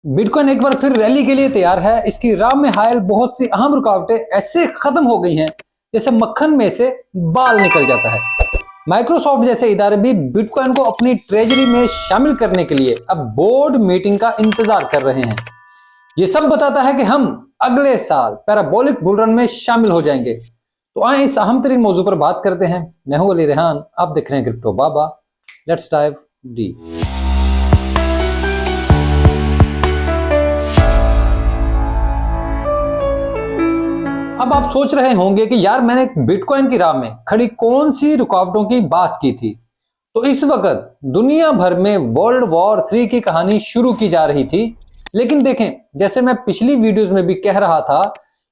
Bitcoin एक बार फिर rally के लिए तैयार है। इसकी राह में हायल बहुत सी अहम रुकावटें ऐसे खत्म हो गई हैं जैसे मक्खन में से बाल निकल जाता है। माइक्रोसॉफ्ट जैसे इदारे भी बिटकॉइन को अपनी ट्रेजरी में शामिल करने के लिए अब बोर्ड मीटिंग का इंतजार कर रहे हैं। ये सब बताता है कि हम अगले साल पैराबोलिक बुल रन में शामिल हो जाएंगे। तो आए इस अहम तरीन मौजू पर बात करते हैं। मैं हूं अली रेहान, आप देख रहे हैं crypto Baba. Let's dive deep. अब आप सोच रहे होंगे कि यार मैंने बिटकॉइन की राह में खड़ी कौन सी रुकावटों की बात की थी। तो इस वक्त दुनिया भर में वर्ल्ड वॉर 3 की कहानी शुरू की जा रही थी। लेकिन देखें, जैसे मैं पिछली वीडियोस में भी कह रहा था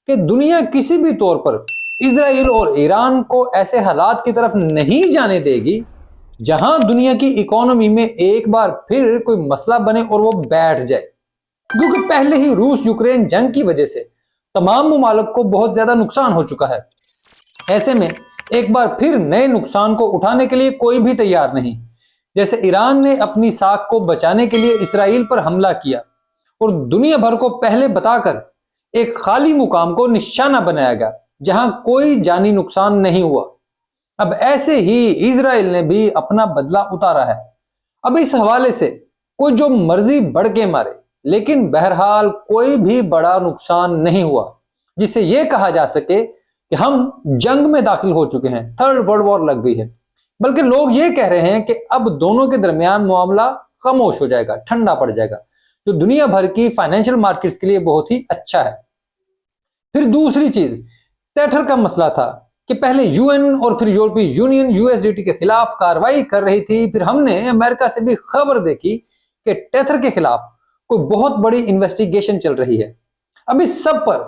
कि दुनिया किसी भी तौर पर इजराइल और ईरान को ऐसे हालात की तरफ नहीं जाने देगी जहां दुनिया की इकोनॉमी में एक बार फिर कोई मसला बने और वो बैठ जाए। क्योंकि पहले ही रूस यूक्रेन जंग की वजह से तमाम मुमालिक को बहुत ज्यादा नुकसान हो चुका है। ऐसे में एक बार फिर नए नुकसान को उठाने के लिए कोई भी तैयार नहीं। जैसे ईरान ने अपनी साख को बचाने के लिए इसराइल पर हमला किया और दुनिया भर को पहले बताकर एक खाली मुकाम को निशाना बनाया गया जहां कोई जानी नुकसान नहीं हुआ। अब ऐसे ही इजराइल ने भी अपना बदला उतारा है। अब इस हवाले से कोई जो मर्जी बढ़ के मारे, लेकिन बहरहाल कोई भी बड़ा नुकसान नहीं हुआ जिससे यह कहा जा सके कि हम जंग में दाखिल हो चुके हैं, थर्ड वर्ल्ड वॉर लग गई है। बल्कि लोग ये कह रहे हैं कि अब दोनों के दरमियान मामला खामोश हो जाएगा, ठंडा पड़ जाएगा, जो दुनिया भर की फाइनेंशियल मार्केट्स के लिए बहुत ही अच्छा है। फिर दूसरी चीज टेथर का मसला था कि पहले यूएन और फिर यूरोपीय यूनियन यूएसडीटी के खिलाफ कार्रवाई कर रही थी। फिर हमने अमेरिका से भी खबर देखी कि टेथर के खिलाफ कोई बहुत बड़ी इन्वेस्टिगेशन चल रही है। अब इस सब पर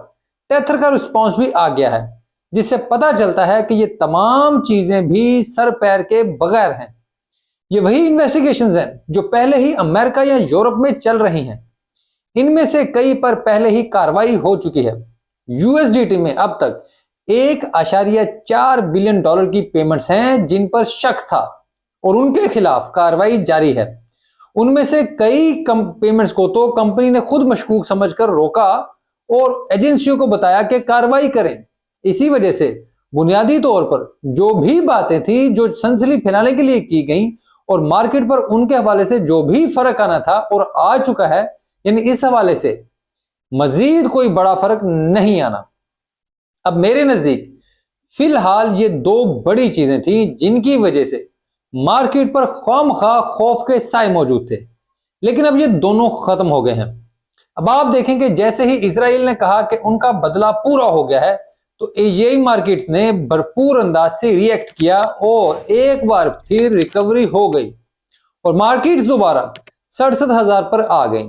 टेथर का रिस्पांस भी आ गया है, जिससे पता चलता है कि ये तमाम चीजें भी सर पैर के बगैर हैं। ये वही इन्वेस्टिगेशंस हैं जो पहले ही अमेरिका या यूरोप में चल रही हैं। इनमें से कई पर पहले ही कार्रवाई हो चुकी है। यूएसडीटी में अब तक 1.4 बिलियन डॉलर की पेमेंट्स हैं जिन पर शक था और उनके खिलाफ कार्रवाई जारी है। उनमें से कई पेमेंट्स को तो कंपनी ने खुद मशकूक समझकर रोका और एजेंसियों को बताया कि कार्रवाई करें। इसी वजह से बुनियादी तौर पर जो भी बातें थी जो सनसनी फैलाने के लिए की गई और मार्केट पर उनके हवाले से जो भी फर्क आना था और आ चुका है, यानी इस हवाले से मजीद कोई बड़ा फर्क नहीं आना। अब मेरे नजदीक फिलहाल ये दो बड़ी चीजें थी जिनकी वजह से मार्केट पर खामखा खौफ के साए मौजूद थे। लेकिन अब ये दोनों खत्म हो गए हैं। अब आप देखेंगे जैसे ही इजराइल ने कहा कि उनका बदला पूरा हो गया है, तो एशियाई मार्केट्स ने भरपूर अंदाज से रिएक्ट किया और एक बार फिर रिकवरी हो गई और मार्केट्स दोबारा 67,000 पर आ गई।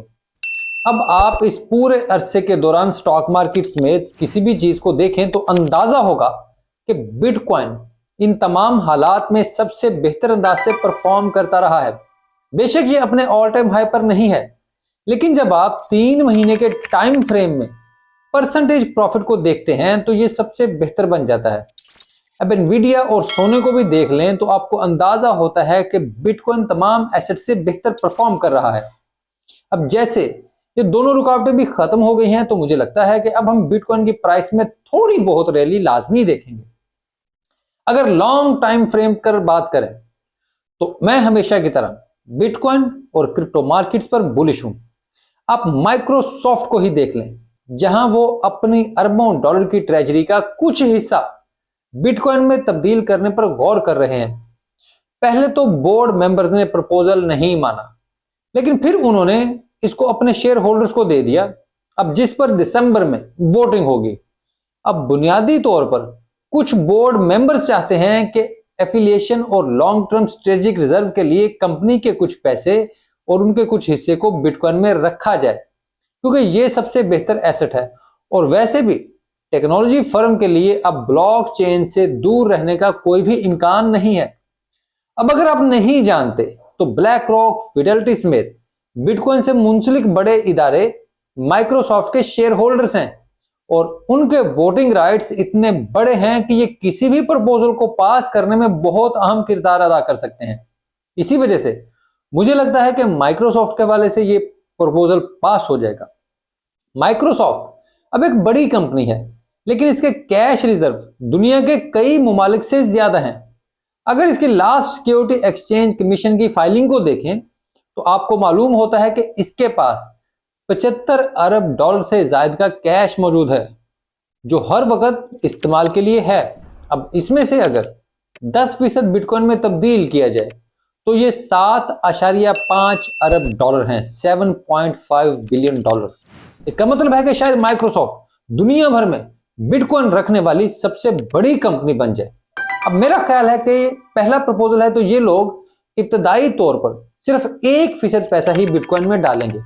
अब आप इस पूरे अरसे के दौरान स्टॉक मार्केट समेत किसी भी चीज को देखें तो अंदाजा होगा कि बिटकॉइन इन तमाम हालात में सबसे बेहतर अंदाज से परफॉर्म करता रहा है। बेशक ये अपने ऑल टाइम हाई पर नहीं है, लेकिन जब आप 3 महीने के टाइम फ्रेम में परसेंटेज प्रॉफिट को देखते हैं तो ये सबसे बेहतर बन जाता है। अब एनवीडिया और सोने को भी देख लें तो आपको अंदाजा होता है कि बिटकॉइन तमाम एसेट से बेहतर परफॉर्म कर रहा है। अब जैसे ये दोनों रुकावटें भी खत्म हो गई हैं, तो मुझे लगता है कि अब हम बिटकॉइन की प्राइस में थोड़ी बहुत रैली लाजमी देखेंगे। अगर लॉन्ग टाइम फ्रेम कर बात करें तो मैं हमेशा की तरह बिटकॉइन और क्रिप्टो मार्केट्स पर बुलिश हूं। आप माइक्रोसॉफ्ट को ही देख लें, जहां वो अपनी अरबों डॉलर की ट्रेजरी का कुछ हिस्सा बिटकॉइन में तब्दील करने पर गौर कर रहे हैं। पहले तो बोर्ड मेंबर्स ने प्रपोजल नहीं माना, लेकिन फिर उन्होंने इसको अपने शेयर होल्डर्स को दे दिया। अब जिस पर दिसंबर में वोटिंग होगी। अब बुनियादी तौर पर कुछ बोर्ड मेंबर्स चाहते हैं कि एफिलिएशन और लॉन्ग टर्म स्ट्रेटेजिक रिजर्व के लिए कंपनी के कुछ पैसे और उनके कुछ हिस्से को बिटकॉइन में रखा जाए, क्योंकि ये सबसे बेहतर एसेट है और वैसे भी टेक्नोलॉजी फर्म के लिए अब ब्लॉकचेन से दूर रहने का कोई भी इम्कान नहीं है। अब अगर आप नहीं जानते तो ब्लैक रॉक, फिडेलिटी समेत बिटकॉइन से मुंसलिक बड़े इदारे माइक्रोसॉफ्ट के शेयर होल्डर्स हैं और उनके वोटिंग राइट्स इतने बड़े हैं कि ये किसी भी प्रपोजल को पास करने में बहुत अहम किरदार अदा कर सकते हैं। इसी वजह से मुझे लगता है कि माइक्रोसॉफ्ट के हवाले से ये प्रपोजल पास हो जाएगा। माइक्रोसॉफ्ट अब एक बड़ी कंपनी है, लेकिन इसके कैश रिजर्व दुनिया के कई ममालिक से ज्यादा हैं। अगर इसके लास्ट सिक्योरिटी एक्सचेंज कमीशन की फाइलिंग को देखें तो आपको मालूम होता है कि इसके पास 75 अरब डॉलर से ज्यादा का कैश मौजूद है, जो हर वक्त इस्तेमाल के लिए है। अब इसमें से अगर 10% बिटकॉइन में तब्दील किया जाए तो ये 7.5 अरब डॉलर हैं, 7.5 बिलियन डॉलर। इसका मतलब है कि शायद माइक्रोसॉफ्ट दुनिया भर में बिटकॉइन रखने वाली सबसे बड़ी कंपनी बन जाए। अब मेरा ख्याल है कि पहला प्रपोजल है तो ये लोग इब्तदाई तौर पर सिर्फ 1% पैसा ही बिटकॉइन में डालेंगे,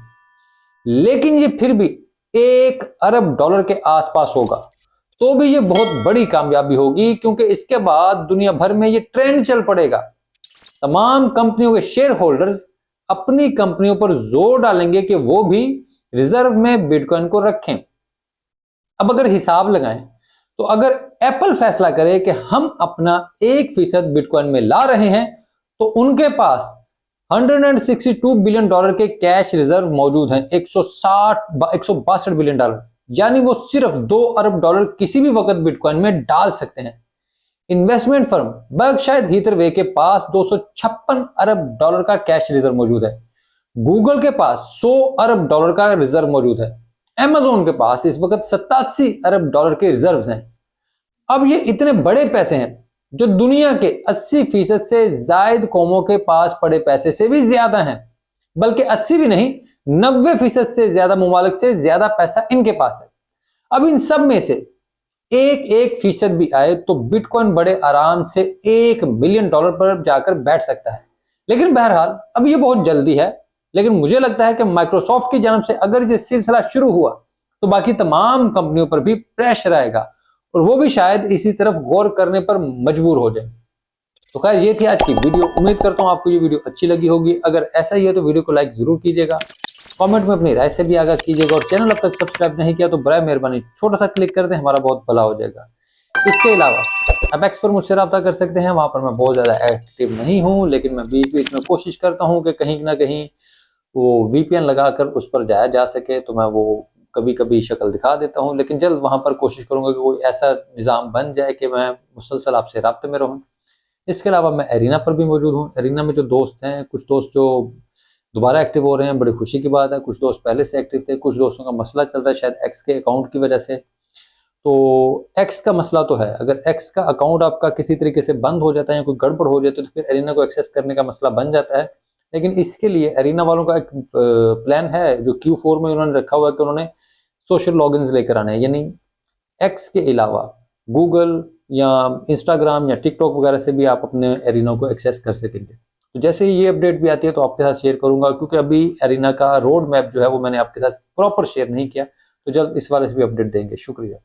लेकिन ये फिर भी 1 अरब डॉलर के आसपास होगा। तो भी ये बहुत बड़ी कामयाबी होगी, क्योंकि इसके बाद दुनिया भर में ये ट्रेंड चल पड़ेगा। तमाम कंपनियों के शेयर होल्डर्स अपनी कंपनियों पर जोर डालेंगे कि वो भी रिजर्व में बिटकॉइन को रखें। अब अगर हिसाब लगाएं तो अगर एप्पल फैसला करे कि हम अपना 1% बिटकॉइन में ला रहे हैं तो उनके पास 162 बिलियन डॉलर के कैश रिजर्व मौजूद हैं, 162 बिलियन डॉलर, यानी वो सिर्फ 2 अरब डॉलर किसी भी वक्त बिटकॉइन में डाल सकते हैं। इन्वेस्टमेंट फर्म बर्कशायर हैथवे के पास 256 अरब डॉलर का कैश रिजर्व मौजूद है। गूगल के पास 100 अरब डॉलर का रिजर्व मौजूद है। Amazon के पास इस वक्त 87 अरब डॉलर के रिजर्व्स हैं। अब ये इतने बड़े पैसे हैं जो दुनिया के 80% से जायद कौमों के पास पड़े पैसे से भी ज्यादा हैं, बल्कि 80 भी नहीं, 90% से ज्यादा ममालिक से ज्यादा पैसा इनके पास है। अब इन सब में से 1% भी आए तो बिटकॉइन बड़े आराम से 1 बिलियन डॉलर पर जाकर बैठ सकता है। लेकिन बहरहाल अब ये बहुत जल्दी है, लेकिन मुझे लगता है कि माइक्रोसॉफ्ट की जानब से अगर ये सिलसिला शुरू हुआ तो बाकी तमाम कंपनियों पर भी प्रेशर आएगा और वो भी शायद इसी तरफ गौर करने पर मजबूर हो जाए। तो खैर ये थी आज की वीडियो। उम्मीद करता हूँ आपको ये वीडियो अच्छी लगी होगी। अगर ऐसा ही है तो वीडियो को लाइक जरूर कीजिएगा, कमेंट में अपनी राय से भी आगाह कीजिएगा, और चैनल अब तक सब्सक्राइब नहीं किया तो बराए मेहरबानी छोटा सा क्लिक कर दें, हमारा बहुत भला हो जाएगा। इसके अलावा आप एक्स पर मुझसे रब्ता कर सकते हैं, वहां पर मैं बहुत ज्यादा एक्टिव नहीं हूँ, लेकिन मैं बीच बीच में कोशिश करता हूँ कि कहीं ना कहीं वो VPN लगाकर उस पर जाया जा सके, तो मैं वो कभी कभी शक्ल दिखा देता हूँ, लेकिन जल्द वहां पर कोशिश करूंगा कि कोई ऐसा निज़ाम बन जाए कि मैं मुसलसल आपसे राब्ते में रहूँ। इसके अलावा मैं एरिना पर भी मौजूद हूँ। एरिना में जो दोस्त हैं, कुछ दोस्त जो दोबारा एक्टिव हो रहे हैं, बड़ी खुशी की बात है। कुछ दोस्त पहले से एक्टिव थे, कुछ दोस्तों का मसला चल रहा है शायद एक्स के अकाउंट की वजह से। तो एक्स का मसला तो है, अगर एक्स का अकाउंट आपका किसी तरीके से बंद हो जाता है या कोई गड़बड़ हो जाती है तो फिर एरिना को एक्सेस करने का मसला बन जाता है। लेकिन इसके लिए एरिना वालों का एक प्लान है जो Q4 में उन्होंने रखा हुआ है कि उन्होंने सोशल लॉगिन्स लेकर आने हैं, यानी एक्स के अलावा गूगल या इंस्टाग्राम या टिकटॉक वगैरह से भी आप अपने एरिना को एक्सेस कर सकेंगे। तो जैसे ही ये अपडेट भी आती है तो आपके साथ शेयर करूंगा, क्योंकि अभी एरिना का रोड मैप जो है वो मैंने आपके साथ प्रॉपर शेयर नहीं किया, तो जल्द इस वाले से भी अपडेट देंगे। शुक्रिया।